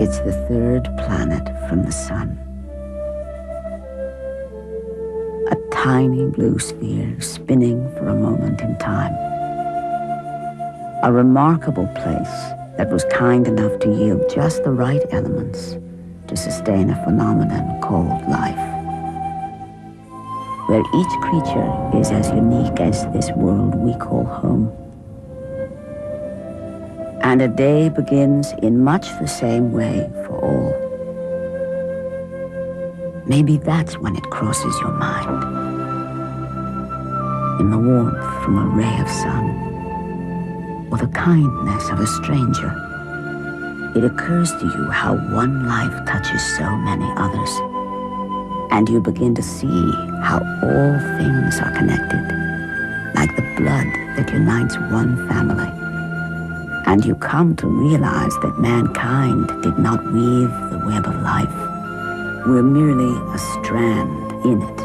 It's the third planet from the sun. A tiny blue sphere spinning for a moment in time. A remarkable place that was kind enough to yield just the right elements to sustain a phenomenon called life. Where each creature is as unique as this world we call home. And a day begins in much the same way for all. Maybe that's when it crosses your mind. In the warmth from a ray of sun, or the kindness of a stranger, it occurs to you how one life touches so many others. And you begin to see how all things are connected, like the blood that unites one family. And you come to realize that mankind did not weave the web of life. We're merely a strand in it.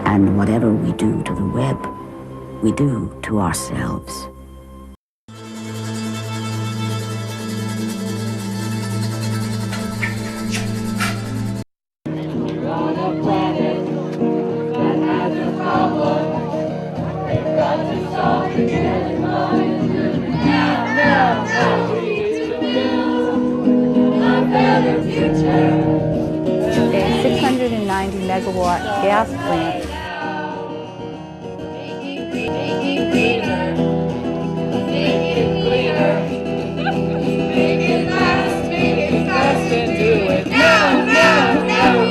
And whatever we do to the web, we do to ourselves. We're on a planet that has a problem. We've got to solve it, get in mind. Now, we need to build a better future. A 690 megawatt gas plant. Make it cleaner, make it last, and do it now.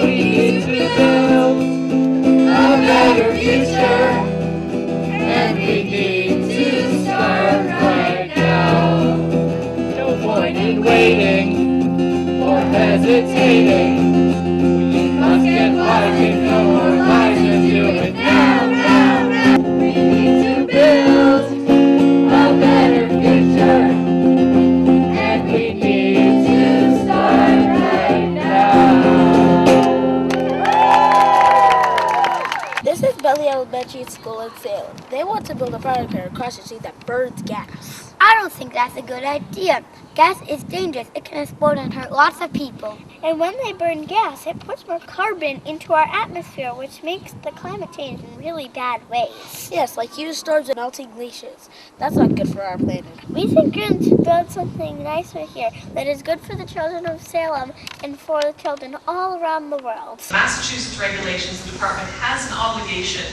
We need to build a better future, and we need to start right now. No point in waiting or hesitating. We must get wise in our lives and do it now. We need to build a better future, and we need to start right now. This is Belly Elementary School in Salem. They want to build a power plant across the street that burns gas. I don't think that's a good idea. Gas is dangerous. It can explode and hurt lots of people. And when they burn gas, it puts more carbon into our atmosphere, which makes the climate change in really bad ways. Yes, like huge storms and melting glaciers. That's not good for our planet. We think we're going to build something nicer here that is good for the children of Salem and for the children all around the world. Massachusetts regulations, the department has an obligation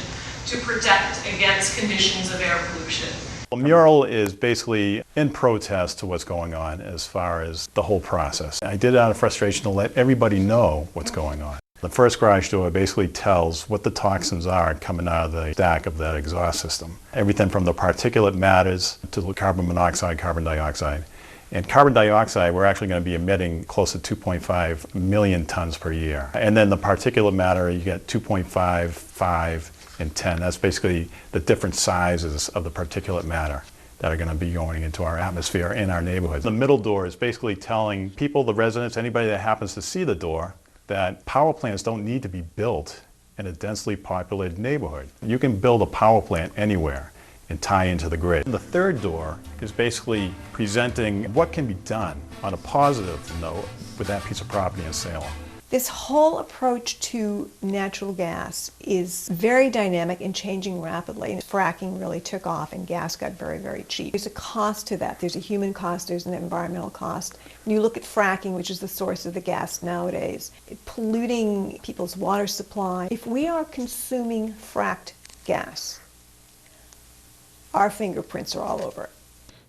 to protect against conditions of air pollution. The mural is basically in protest to what's going on as far as the whole process. I did it out of frustration to let everybody know what's going on. The first garage door basically tells what the toxins are coming out of the stack of that exhaust system. Everything from the particulate matters to the carbon monoxide, carbon dioxide. And carbon dioxide, we're actually going to be emitting close to 2.5 million tons per year. And then the particulate matter, you get 2.5, 5, and 10. That's basically the different sizes of the particulate matter that are going to be going into our atmosphere in our neighborhoods. The middle door is basically telling people, the residents, anybody that happens to see the door, that power plants don't need to be built in a densely populated neighborhood. You can build a power plant anywhere and tie into the grid. The third door is basically presenting what can be done on a positive note with that piece of property in Salem. This whole approach to natural gas is very dynamic and changing rapidly. Fracking really took off and gas got very, very cheap. There's a cost to that. There's a human cost, there's an environmental cost. When you look at fracking, which is the source of the gas nowadays, polluting people's water supply. If we are consuming fracked gas, our fingerprints are all over it.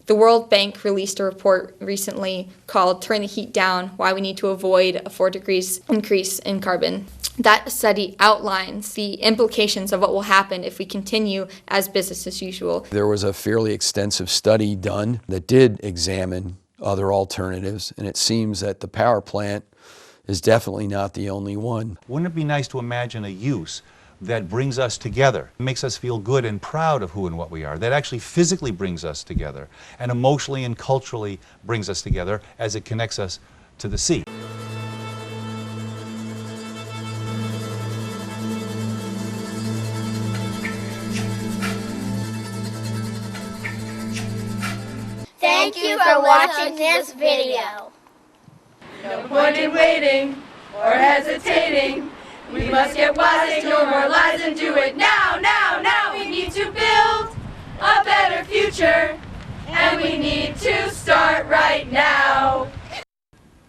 The World Bank released a report recently called Turn the Heat Down, Why We Need to Avoid a 4 degrees increase in carbon. That study outlines the implications of what will happen if we continue as business as usual. There was a fairly extensive study done that did examine other alternatives, and it seems that the power plant is definitely not the only one. Wouldn't it be nice to imagine a use that brings us together, makes us feel good and proud of who and what we are, that actually physically brings us together, and emotionally and culturally brings us together as it connects us to the sea. Thank you for watching this video. No point in waiting or hesitating. We must get wise, no more lies, and do it now, now, now. We need to build a better future, and we need to start right now.